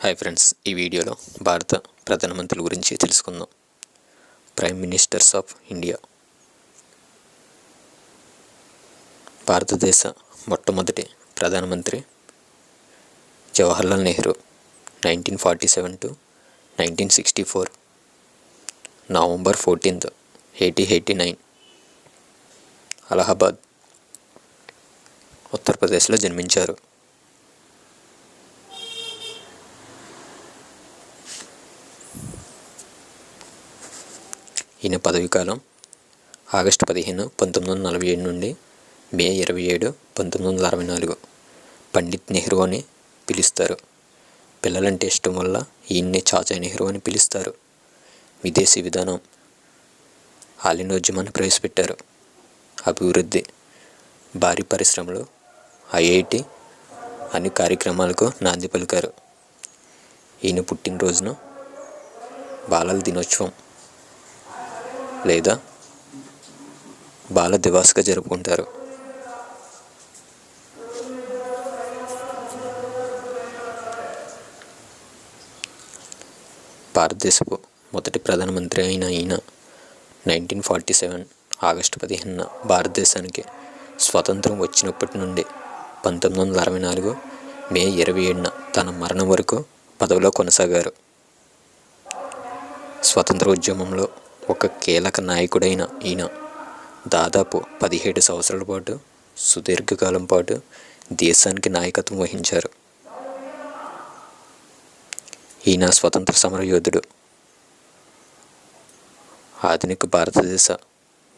Hi friends, ఈ వీడియోలో భారత ప్రధానమంత్రుల గురించి తెలుసుకుందాం. Prime ministers of India. భారతదేశ మొట్టమొదటి ప్రధానమంత్రి Jawaharlal Nehru. 1947 to 1964, November 14th, 1889, Allahabad, ఉత్తరప్రదేశ్లో జన్మించారు. ఈయన పదవీకాలం ఆగస్టు 15, 1947 నుండి మే 27, 1964. పండిత్ నెహ్రూ అని పిలుస్తారు. పిల్లలంటే ఇష్టం వల్ల ఈయన్ని చాచా నెహ్రూ అని పిలుస్తారు. విదేశీ విధానం, ఆలినోద్యమాన్ని ప్రవేశపెట్టారు. అభివృద్ధి, భారీ పరిశ్రమలు, ఐఐటి అన్ని కార్యక్రమాలకు నాంది పలికారు. ఈయన పుట్టినరోజున బాలల దినోత్సవం లేదా బాల దివాస్గా జరుపుకుంటారు. భారతదేశపు మొదటి ప్రధానమంత్రి అయిన ఈయన 1947 ఆగస్టు 15 భారతదేశానికి స్వతంత్రం వచ్చినప్పటి నుండి 1964 మే 27 తన మరణం వరకు పదవిలో కొనసాగారు. స్వతంత్ర ఉద్యమంలో ఒక కీలక నాయకుడైన ఈయన దాదాపు 17 సంవత్సరాల పాటు సుదీర్ఘకాలం పాటు దేశానికి నాయకత్వం వహించారు. ఈయన స్వతంత్ర సమరయోధుడు, ఆధునిక భారతదేశ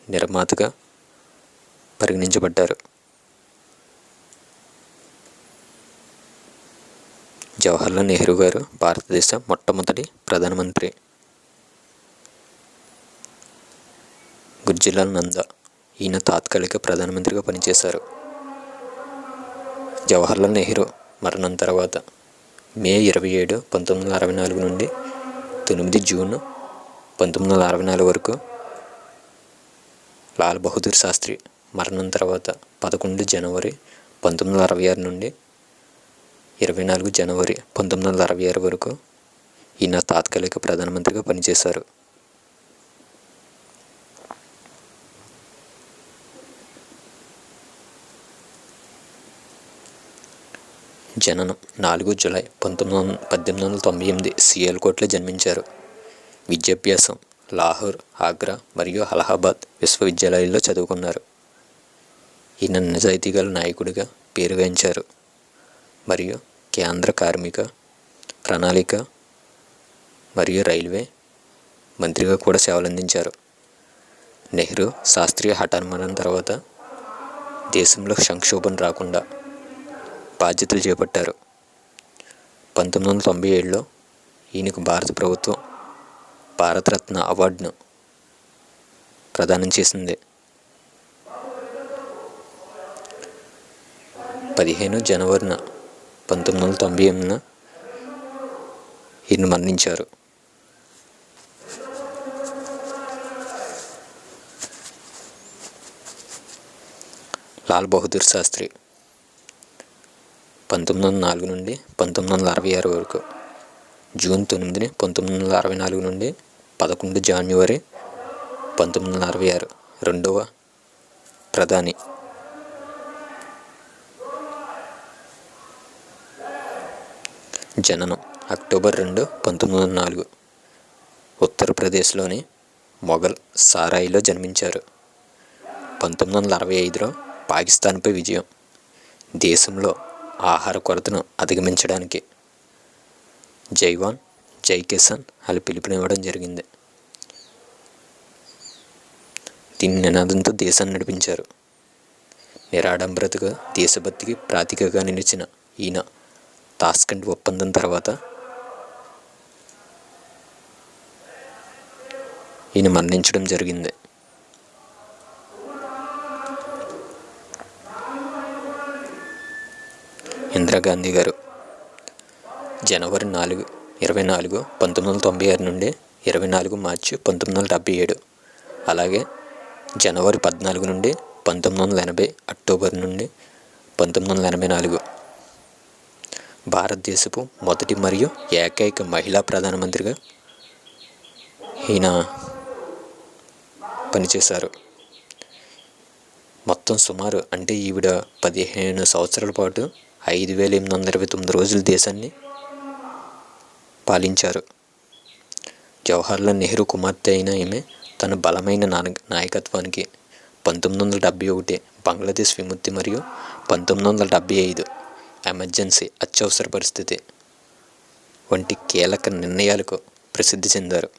నిర్మాతగా పరిగణించబడ్డారు. జవహర్లాల్ నెహ్రూ గారు భారతదేశ మొట్టమొదటి ప్రధానమంత్రి. గుర్జీలాల్ నందా ఈయన తాత్కాలిక ప్రధానమంత్రిగా పనిచేశారు. జవహర్లాల్ నెహ్రూ మరణం తర్వాత మే 27, 1964 నుండి 9 జూన్ 1964 వరకు, లాల్ బహదూర్ శాస్త్రి మరణం తర్వాత 11 జనవరి 1966 నుండి 24 జనవరి 1966 వరకు ఈయన తాత్కాలిక ప్రధానమంత్రిగా పనిచేశారు. జననం 4 జూలై 1898 సియాల్కోట్లో జన్మించారు. విద్యాభ్యాసం లాహోర్, ఆగ్రా మరియు అలహాబాద్ విశ్వవిద్యాలయాల్లో చదువుకున్నారు. ఈయన నిజాయితీ గల నాయకుడిగా పేరుగాంచారు మరియు కేంద్ర కార్మిక, ప్రణాళిక మరియు రైల్వే మంత్రిగా కూడా సేవలందించారు. నెహ్రూ శాస్త్రీయ హఠాన్మరణం తర్వాత దేశంలో సంక్షోభం రాకుండా బాధ్యతలు చేపట్టారు. 1997లో ఈయనకు భారత ప్రభుత్వం భారతరత్న అవార్డును ప్రదానం చేసింది. 15 జనవరి 1998 ఈయన మరణించారు. లాల్ బహదూర్ శాస్త్రి 1904 నుండి 1966 వరకు, జూన్ 9, 1964 నుండి 11 జనవరి 1966 రెండవ ప్రధాని. జననం అక్టోబర్ 2, 1904, ఉత్తరప్రదేశ్లోని మొఘల్ సారాయిలో జన్మించారు. 1965లో పాకిస్తాన్పై విజయం, దేశంలో ఆహార కొరతను అధిగమించడానికి జైవాన్ జై కిసాన్ అని పిలుపునివ్వడం జరిగింది. దీని నినాదంతో దేశాన్ని నడిపించారు. నిరాడంబరతగా దేశభక్తికి ప్రతీకగా నిలిచిన ఈయన తాష్కెంట్ ఒప్పందం తర్వాత ఈయన మరణించడం జరిగింది. ఇందిరాగాంధీ గారు జనవరి 24, 1996 నుండి 24 మార్చి 1977, అలాగే జనవరి 14 నుండి 1980, అక్టోబర్ నుండి 1984 భారతదేశపు మొదటి మరియు ఏకైక మహిళా ప్రధానమంత్రిగా ఈయన పనిచేశారు. మొత్తం సుమారు అంటే ఈవిడ 15 సంవత్సరాల పాటు 5829 రోజులు దేశాన్ని పాలించారు. జవహర్లాల్ నెహ్రూ కుమార్తె అయిన ఈమె తన బలమైన నాయకత్వానికి 1971 బంగ్లాదేశ్ విముక్తి మరియు 1975 ఎమర్జెన్సీ అత్యవసర పరిస్థితి వంటి కీలక నిర్ణయాలకు ప్రసిద్ధి చెందారు.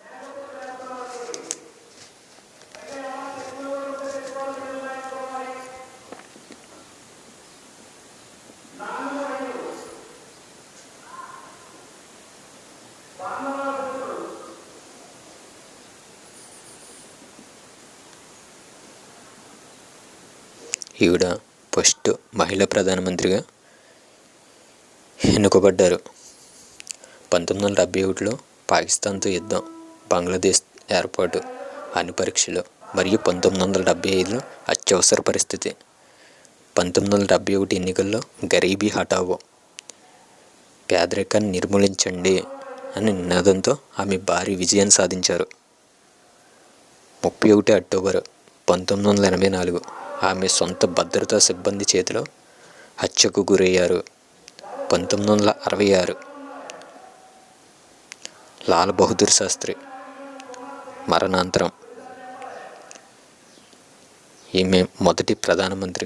ఈవిడ ఫస్ట్ మహిళా ప్రధానమంత్రిగా ఎన్నుకోబడ్డారు. 1971లో పాకిస్తాన్తో యుద్ధం, బంగ్లాదేశ్ ఏర్పాటు, అణు పరీక్షలు మరియు 1975లో అత్యవసర పరిస్థితి. 1971 ఎన్నికల్లో గరీబీ హఠావో, పేదరికాన్ని నిర్మూలించండి అనే నినాదంతో ఆమె భారీ విజయాన్ని సాధించారు. 31 అక్టోబర్ 1984 ఆమె సొంత భద్రతా సిబ్బంది చేతిలో హత్యకు గురయ్యారు. 1966 లాల్ బహదూర్ శాస్త్రి మరణాంతరం ఈమె మొదటి ప్రధానమంత్రి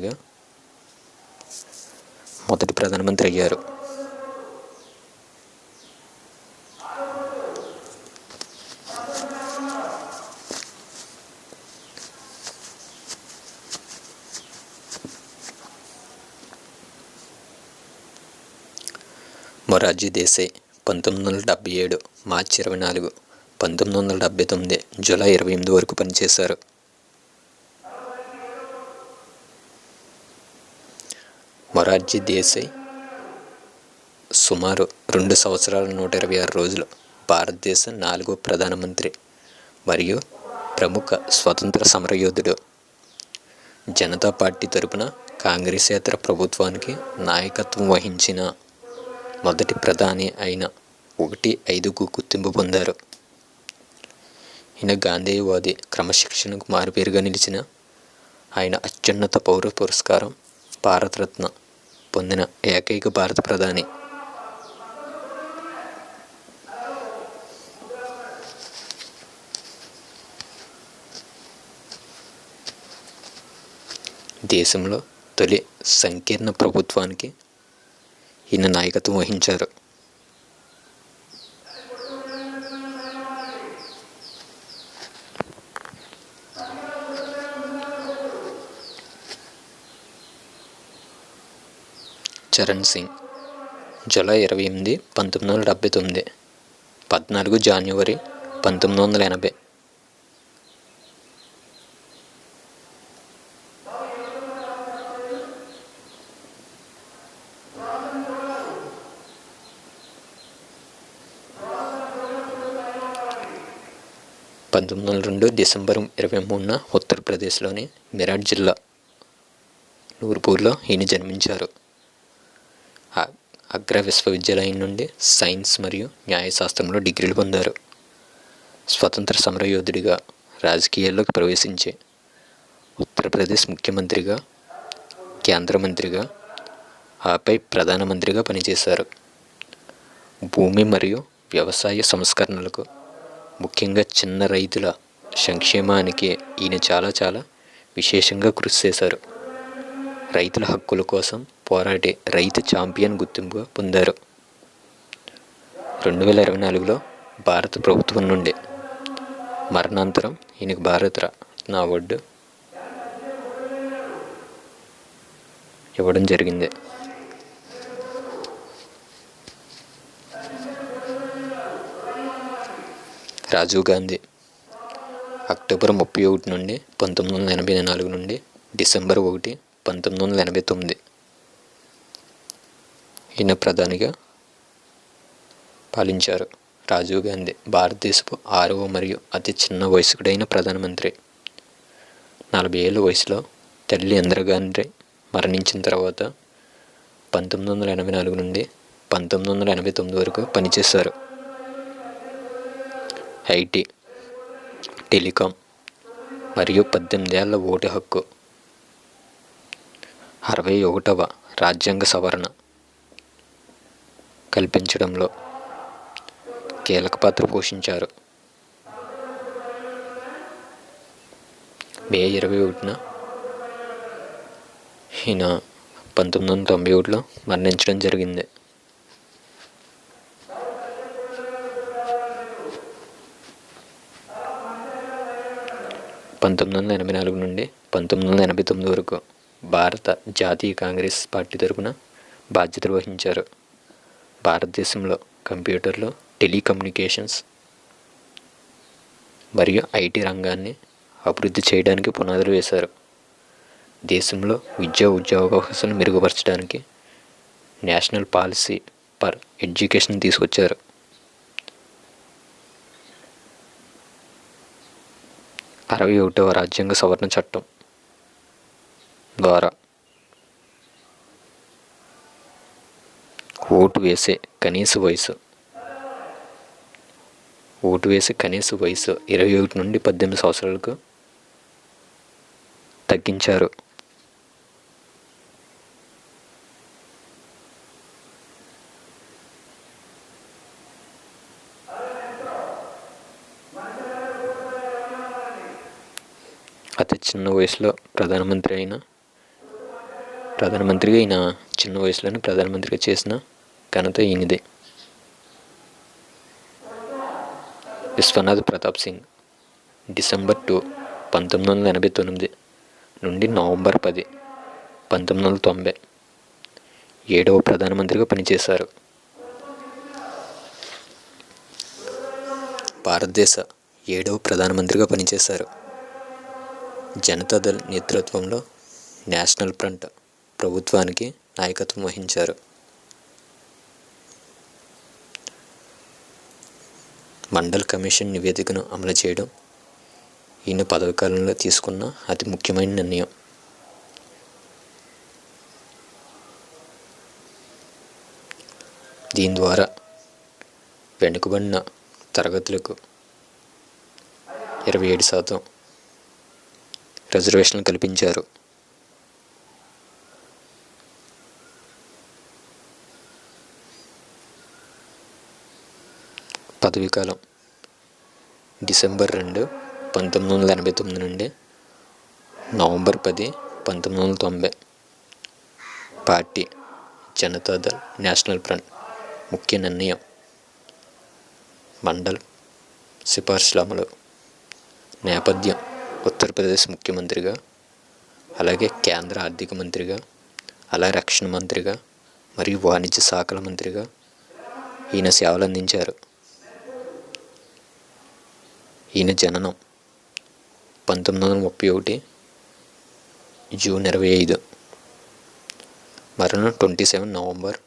అయ్యారు. మొరార్జీ దేశాయ్ 1977 మార్చి 24, 1979 జూలై 28 వరకు పనిచేశారు. మొరార్జీ దేశాయ్ సుమారు 2 సంవత్సరాల 126 రోజులు భారతదేశ 4వ ప్రధానమంత్రి మరియు ప్రముఖ స్వతంత్ర సమరయోధుడు. జనతా పార్టీ తరపున కాంగ్రెసేతర ప్రభుత్వానికి నాయకత్వం వహించిన మొదటి ప్రధాని అయిన 1-5కు గుర్తింపు పొందారు. ఈయన గాంధేయవాది, క్రమశిక్షణకు మారుపేరుగా నిలిచిన ఆయన అత్యున్నత పౌర పురస్కారం భారతరత్న పొందిన ఏకైక భారత ప్రధాని. దేశంలో తొలి సంకీర్ణ ప్రభుత్వానికి ఈయన నాయకత్వం వహించారు. చరణ్ సింగ్ జూలై 28, 1979, 14 జనవరి 1980. డిసెంబర్ 23న ఉత్తరప్రదేశ్లోని మీరట్ జిల్లా నూర్పూర్లో ఈయన జన్మించారు. అగ్రా విశ్వవిద్యాలయం నుండి సైన్స్ మరియు న్యాయశాస్త్రంలో డిగ్రీలు పొందారు. స్వతంత్ర సమరయోధుడిగా రాజకీయాల్లోకి ప్రవేశించి ఉత్తరప్రదేశ్ ముఖ్యమంత్రిగా, కేంద్ర మంత్రిగా, ఆపై ప్రధానమంత్రిగా పనిచేశారు. భూమి మరియు వ్యవసాయ సంస్కరణలకు, ముఖ్యంగా చిన్న రైతుల సంక్షేమానికి ఈయన చాలా విశేషంగా కృషి చేశారు. రైతుల హక్కుల కోసం పోరాడే రైతు ఛాంపియన్ గుర్తింపు పొందారు. 2024లో భారత ప్రభుత్వం నుండి మరణాంతరం ఈయనకు భారతరత్న అవార్డు ఇవ్వడం జరిగింది. రాజీవ్ గాంధీ అక్టోబర్ 31 నుండి 1984 నుండి డిసెంబర్ 1, 1989 ఈయన ప్రధానిగా పాలించారు. రాజీవ్ గాంధీ భారతదేశపు 6వ మరియు అతి చిన్న వయస్కుడైన ప్రధానమంత్రి. 40 ఏళ్ల వయసులో తల్లి ఇందిరాగాంధీ మరణించిన తర్వాత 1984 నుండి 1989 వరకు పనిచేశారు. ఐటీ, టెలికాం మరియు 18 ఏళ్ల ఓటు హక్కు, 61వ రాజ్యాంగ సవరణ కల్పించడంలో కీలక పాత్ర పోషించారు. మే 21న ఈయన 1991లో మరణించడం జరిగింది. 1984 నుండి 1989 వరకు భారత జాతీయ కాంగ్రెస్ పార్టీ తరపున బాధ్యతలు వహించారు. భారతదేశంలో కంప్యూటర్లు, టెలికమ్యూనికేషన్స్ మరియు ఐటీ రంగాన్ని అభివృద్ధి చేయడానికి పునాదులు వేశారు. దేశంలో ఉద్యోగావకాశాలను మెరుగుపరచడానికి నేషనల్ పాలసీ ఫర్ ఎడ్యుకేషన్ తీసుకొచ్చారు. 61వ రాజ్యాంగ సవరణ చట్టం ద్వారా ఓటు వేసే కనీస వయసు 21 నుండి 18 సంవత్సరాలకు తగ్గించారు. అతి చిన్న వయసులో ప్రధానమంత్రిగా ఈయన చిన్న వయసులోనే ప్రధానమంత్రిగా చేసిన ఘనత ఈయనది. విశ్వనాథ్ ప్రతాప్ సింగ్ డిసెంబర్ 2, 1989 నుండి నవంబర్ 10, 1990 7వ ప్రధానమంత్రిగా పనిచేశారు. భారతదేశ 7వ ప్రధానమంత్రిగా పనిచేశారు. జనతాదళ్ నేతృత్వంలో నేషనల్ ఫ్రంట్ ప్రభుత్వానికి నాయకత్వం వహించారు. మండల్ కమిషన్ నివేదికను అమలు చేయడం ఈయన పదవి కాలంలో తీసుకున్న అతి ముఖ్యమైన నిర్ణయం. దీని ద్వారా వెనుకబడిన తరగతులకు 27% రిజర్వేషన్లు కల్పించారు. పదవీకాలం డిసెంబర్ 2, 1989 నుండి November 10, 1990. Party Janata Dal national front ముఖ్య నిర్ణయం మండల్ సిఫార్సుల అమలు. నేపథ్యం ఉత్తరప్రదేశ్ ముఖ్యమంత్రిగా, అలాగే కేంద్ర ఆర్థిక మంత్రిగా, అలాగే రక్షణ మంత్రిగా మరియు వాణిజ్య శాఖల మంత్రిగా ఈయన సేవలు అందించారు. ఈయన జననం 1931 జూన్ 25, మరణం 27 నవంబర్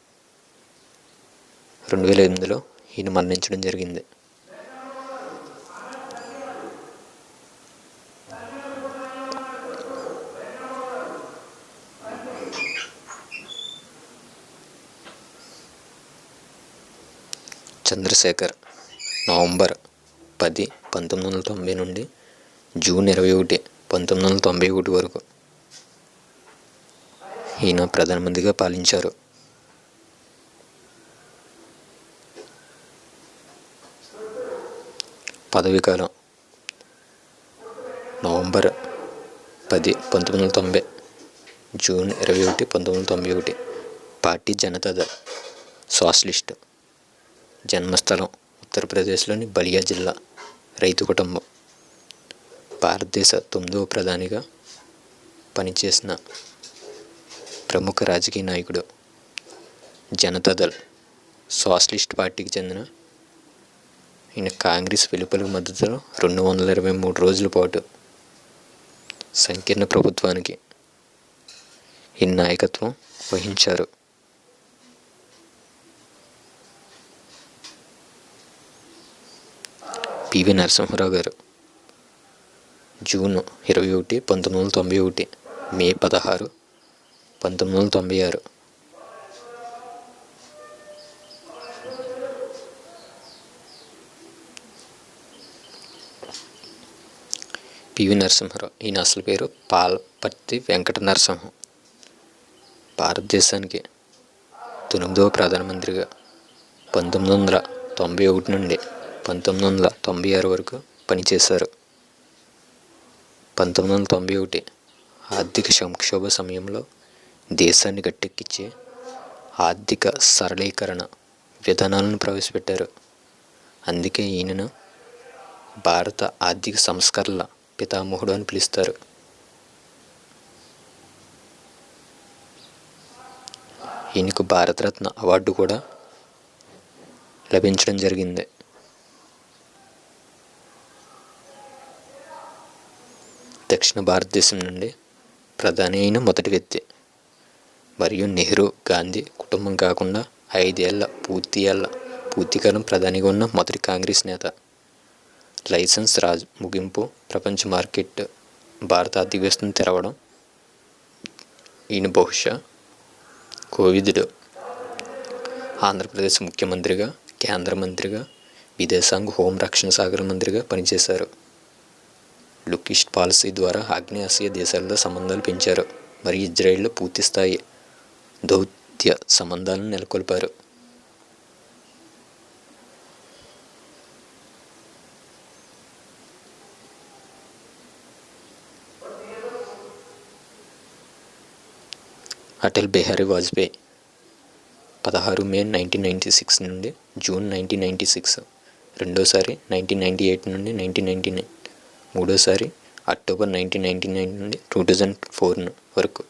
2008లో ఈయన మరణించడం జరిగింది. చంద్రశేఖర్ నవంబర్ 10, 1990 నుండి జూన్ 21, 1991 వరకు ఈయన ప్రధానమంత్రిగా పాలించారు. పదవీకాలం November 10, 1990, June 21, 1991. Party Janata Dal socialist. జన్మస్థలం ఉత్తరప్రదేశ్లోని బలియా జిల్లా. రైతు కుటుంబం. భారతదేశ 9వ ప్రధానిగా పనిచేసిన ప్రముఖ రాజకీయ నాయకుడు. జనతాదళ్ సోషలిస్ట్ పార్టీకి చెందిన ఈయన కాంగ్రెస్ వెలుపల మద్దతులో 223 రోజుల పాటు సంకీర్ణ ప్రభుత్వానికి ఈయన నాయకత్వం వహించారు. పివి నరసింహారావు గారు జూన్ 21, 1991, మే 16, 1996. పివి నరసింహారావు. ఈయన అసలు పేరు పాలపర్తి వెంకట నరసింహం. భారతదేశానికి 9వ ప్రధానమంత్రిగా 1991 నుండి 1996 వరకు పనిచేశారు. 1991 ఆర్థిక సంక్షోభ సమయంలో దేశాన్ని గట్టెక్కించి ఆర్థిక సరళీకరణ విధానాలను ప్రవేశపెట్టారు. అందుకే ఈయనను భారత ఆర్థిక సంస్కరణల పితామహుడు అని పిలుస్తారు. ఈయనకు భారతరత్న అవార్డు కూడా లభించడం జరిగింది. దక్షిణ భారతదేశం నుండి ప్రధాని అయిన మొదటి వ్యక్తి మరియు నెహ్రూ గాంధీ కుటుంబం కాకుండా 5 ఏళ్ల పూర్తికాలం ప్రధానిగా ఉన్న మొదటి కాంగ్రెస్ నేత. లైసెన్స్ రాజ్ ముగింపు ప్రపంచ మార్కెట్ భారత ఆర్థిక వ్యవస్థను తెరవడం. ఈయన బహుశా కోవిదుడు. ఆంధ్రప్రదేశ్ ముఖ్యమంత్రిగా, కేంద్ర మంత్రిగా, విదేశాంగ హోంరక్షణ శాఖల మంత్రిగా పనిచేశారు. లుక్ ఈస్ట్ పాలసీ ద్వారా ఆగ్నేయాసియా దేశాలతో సంబంధాలు పెంచారు మరియు ఇజ్రాయెల్లో పూర్తిస్థాయి దౌత్య సంబంధాలను నెలకొల్పారు. అటల్ బిహారీ వాజ్పేయి 16 మే 1996 నుండి జూన్ 1996, రెండోసారి 1998 నుండి 1999, మూడోసారి అక్టోబర్ 1999 నుండి 2004 వరకు.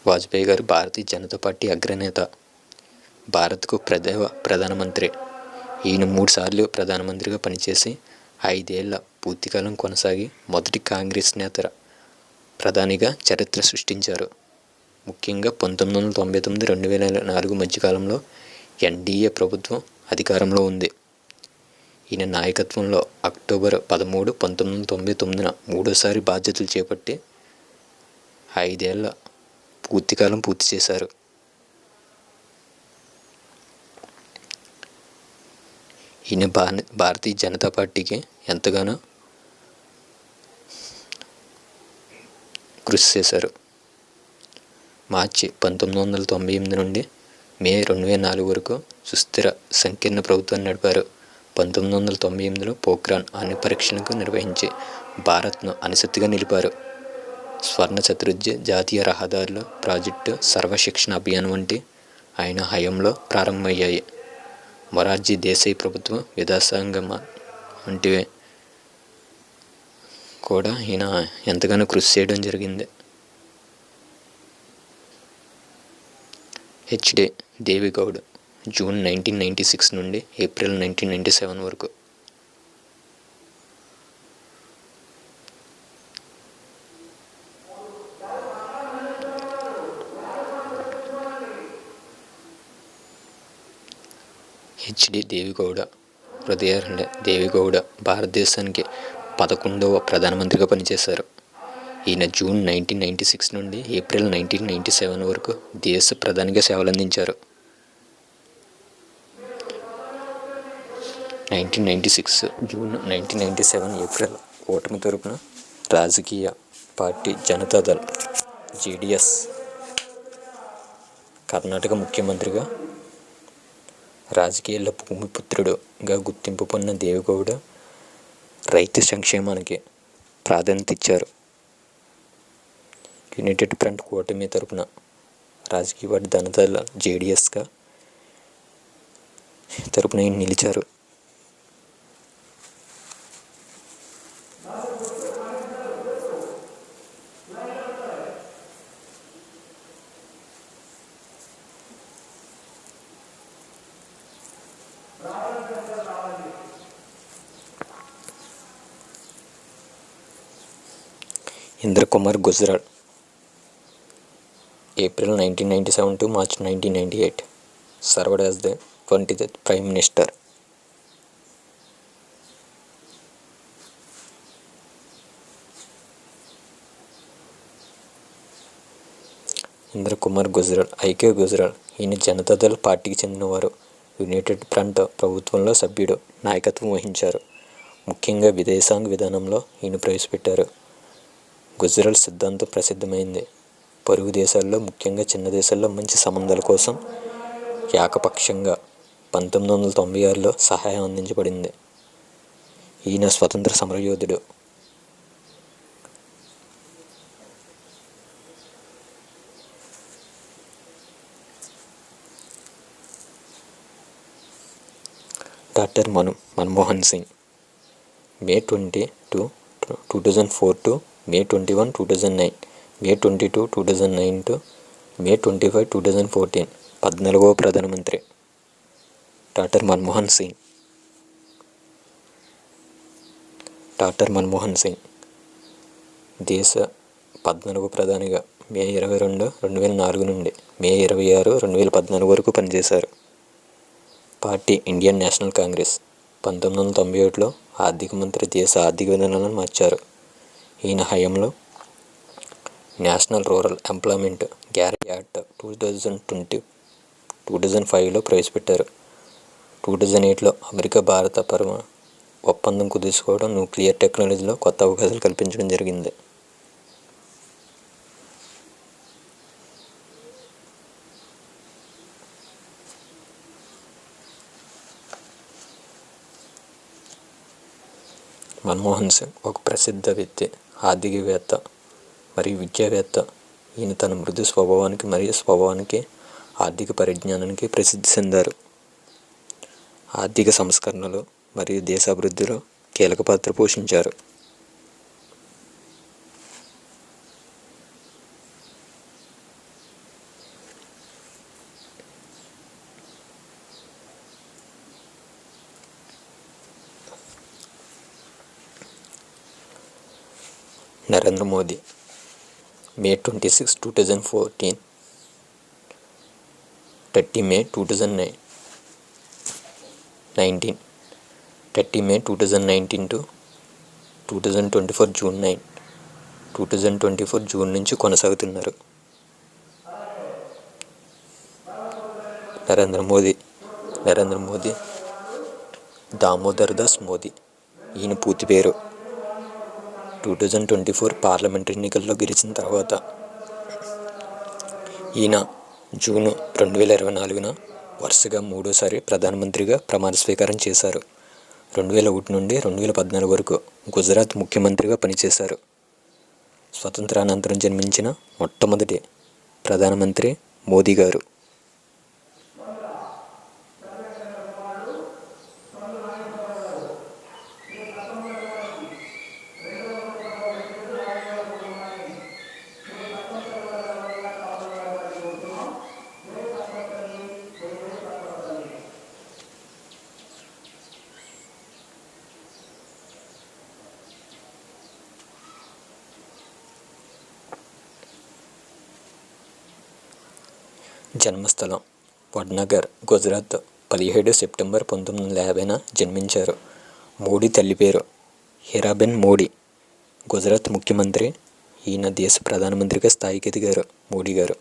వాజ్పేయి గారు భారతీయ జనతా పార్టీ అగ్రనేత, భారత్కు ప్రధానమంత్రి. ఈయన 3 సార్లు ప్రధానమంత్రిగా పనిచేసి 5 ఏళ్ల పూర్తికాలం కొనసాగి మొదటి కాంగ్రెస్ నేత ప్రధానిగా చరిత్ర సృష్టించారు. ముఖ్యంగా 1999-2004 మధ్యకాలంలో ఎన్డీఏ ప్రభుత్వం అధికారంలో ఉంది. ఈయన నాయకత్వంలో అక్టోబర్ 13, 1999 మూడోసారి బాధ్యతలు చేపట్టి 5 ఏళ్ల పూర్తికాలం పూర్తి చేశారు. ఈయన భారతీయ జనతా పార్టీకి ఎంతగానో కృషి చేశారు. మార్చి 1998 నుండి మే 2004 వరకు సుస్థిర సంకీర్ణ ప్రభుత్వాన్ని నడిపారు. 1998లో పోఖ్రాన్ అణు పరీక్షలకు నిర్వహించి భారత్ను అణుశక్తిగా నిలిపారు. స్వర్ణ చతుర్థి జాతీయ రహదారుల ప్రాజెక్టు, సర్వశిక్షణ అభియాన్ వంటి ఆయన హయాంలో ప్రారంభమయ్యాయి. మొరార్జీ దేశాయ్ ప్రభుత్వం విదేశాంగం వంటివి కూడా ఈయన ఎంతగానో కృషి చేయడం జరిగింది. హెచ్డి దేవిగౌడ్ జూన్ 1996 నుండి ఏప్రిల్ 1997 వరకు. హెచ్డి దేవిగౌడ భారతదేశానికి 11వ ప్రధానమంత్రిగా పనిచేశారు. ఈయన జూన్ 1996 నుండి ఏప్రిల్ 1997 వరకు దేశ ప్రధానిగా సేవలందించారు. 1996 జూన్ 1997 ఏప్రిల్ ఓటమి తరపున రాజకీయ పార్టీ జనతాదళ్ జేడీఎస్ కర్ణాటక ముఖ్యమంత్రిగా రాజకీయాల్లో భూమిపుత్రుడుగా గుర్తింపు పొందిన దేవిగౌడ రైతు సంక్షేమానికి ప్రాధాన్యత ఇచ్చారు. యునైటెడ్ ఫ్రంట్ కూటమి తరపున రాజకీయ పార్టీ జనతాదళ్ జేడీఎస్గా తరపున నిలిచారు. Indrakumar Gujral April 1997 to March 1998 served as the 20th Prime Minister. Indrakumar Gujral, IK Gujral ఈయన జనతాదళ్ పార్టీకి చెందినవారు. యునైటెడ్ ఫ్రంట్ ప్రభుత్వంలో సభ్యుడు, నాయకత్వం వహించారు. ముఖ్యంగా విదేశాంగ విధానంలో ఈయన ప్రవేశపెట్టారు. గుజరాల్ సిద్ధాంతం ప్రసిద్ధమైంది. పొరుగు దేశాల్లో, ముఖ్యంగా చిన్న దేశాల్లో మంచి సంబంధాల కోసం ఏకపక్షంగా 1996లో సహాయం అందించబడింది. ఈయన స్వతంత్ర సమరయోధుడు. Doctor Manmohan Singh May 22, 2004 to May 21, 2009, May 22, 2009 to May 25, 2014 14వ ప్రధానమంత్రి డాక్టర్ మన్మోహన్ సింగ్ దేశ 14వ ప్రధానిగా మే 22, 2004 నుండి మే 26, 2014 వరకు పనిచేశారు. Party Indian national Congress. 1997లో ఆర్థిక మంత్రి, దేశ ఆర్థిక విధానాలను మార్చారు. ఈయన హయాంలో national rural employment guarantee act 2005లో ప్రవేశపెట్టారు. 2008లో అమెరికా భారత పరమాణు ఒప్పందం కుదుర్చుకోవడం, న్యూక్లియర్ టెక్నాలజీలో కొత్త అవకాశాలు కల్పించడం జరిగింది. మన్మోహన్ సింగ్ ఒక ప్రసిద్ధ వ్యక్తి, ఆర్థికవేత్త మరియు విద్యావేత్త. ఈయన తన మృదు స్వభావానికి మరియు ఆర్థిక పరిజ్ఞానానికి ప్రసిద్ధి చెందారు. ఆర్థిక సంస్కరణలు మరియు దేశాభివృద్ధిలో కీలక పాత్ర పోషించారు. Narendra Modi May 26, 2014, 30 May 2019, 30 May 2019 to 2024 June 9, 2024 June నుంచి కొనసాగుతున్నారు. నరేంద్ర మోదీ దామోదర్ దాస్ మోదీ. ఈయన పూర్తి పేరు. 2024 పార్లమెంట్ ఎన్నికల్లో గెలిచిన తర్వాత ఈయన జూన్ 2024న వరుసగా మూడోసారి ప్రధానమంత్రిగా ప్రమాణ స్వీకారం చేశారు. 2001 నుండి 2014 వరకు గుజరాత్ ముఖ్యమంత్రిగా పనిచేశారు. స్వతంత్రానంతరం జన్మించిన మొట్టమొదటి ప్రధానమంత్రి మోదీ గారు. జన్మస్థలం వడ్నగర్, గుజరాత్. 17 సెప్టెంబర్ 1950న జన్మించారు. మోడీ తల్లి పేరు హీరాబెన్ మోడీ. గుజరాత్ ముఖ్యమంత్రి. ఈయన దేశ ప్రధానమంత్రిగా స్థాయికి ఎదిగారు. మోడీ గారు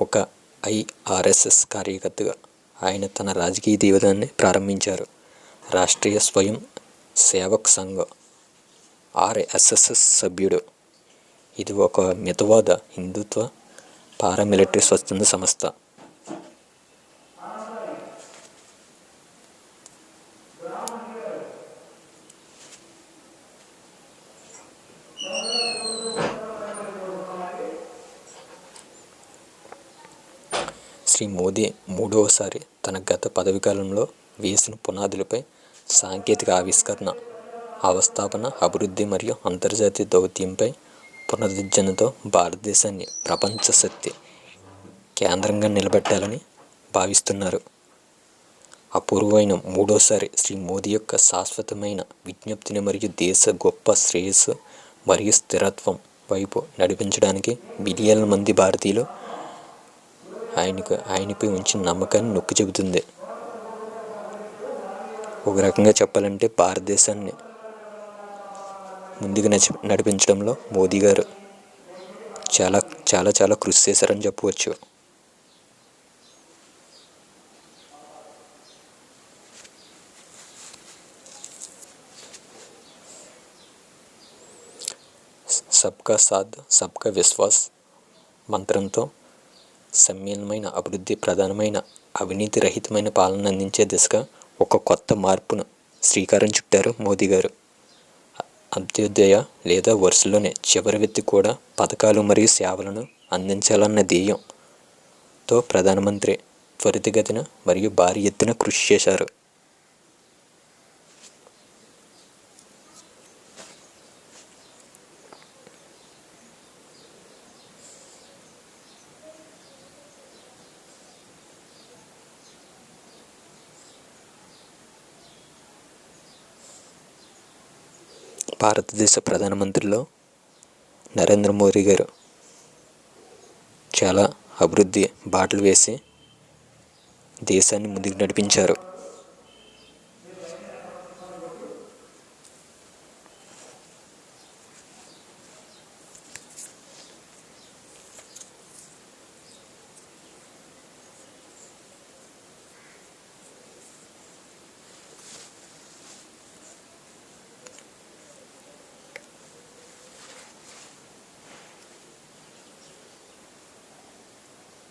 ఒక IRSS కార్యకర్తగా ఆయన తన రాజకీయ జీవితాన్ని ప్రారంభించారు. రాష్ట్రీయ స్వయం సేవక్ సంఘ్ RSS సభ్యుడు. ఇది ఒక మితవాద హిందుత్వ పారామిలిటరీ స్వచ్ఛంద సంస్థ. శ్రీ మోదీ మూడవసారి తన గత పదవీకాలంలో వేసిన పునాదులపై సాంకేతిక ఆవిష్కరణ, అవస్థాపన, అభివృద్ధి మరియు అంతర్జాతీయ దౌత్యంపై పునరుద్ధరణతో భారతదేశాన్ని ప్రపంచ శక్తి కేంద్రంగా నిలబెట్టాలని భావిస్తున్నారు. అపూర్వమైన మూడోసారి శ్రీ మోదీ యొక్క శాశ్వతమైన విజ్ఞప్తిని మరియు దేశ గొప్ప శ్రేయస్సు మరియు స్థిరత్వం వైపు నడిపించడానికి బిలియన్ల మంది భారతీయులు ఆయనపై ఉంచిన నమ్మకాన్ని నొక్కి చెబుతుంది. ఒక రకంగా చెప్పాలంటే భారతదేశాన్ని ముందుకు నడిపించడంలో మోదీ గారు చాలా చాలా చాలా కృషి చేశారని చెప్పవచ్చు. సబ్కా సాథ్ సబ్కా విశ్వాస్ మంత్రంతో సమ్మిళనమైన అభివృద్ధి, ప్రధానమైన అవినీతి రహితమైన పాలన అందించే దిశగా ఒక కొత్త మార్పును శ్రీకారం చుట్టారు మోదీ గారు. అంత్యోదయ లేదా వరుసలోనే చివరి వ్యక్తి కూడా పథకాలు మరియు సేవలను అందించాలన్న ధ్యేయంతో ప్రధానమంత్రి త్వరితగతిన మరియు భారీ ఎత్తున కృషి చేశారు. భారతదేశ ప్రధానమంత్రిలో నరేంద్ర మోదీ గారు చాలా అభివృద్ధి బాటలు వేసి దేశాన్ని ముందుకు నడిపించారు.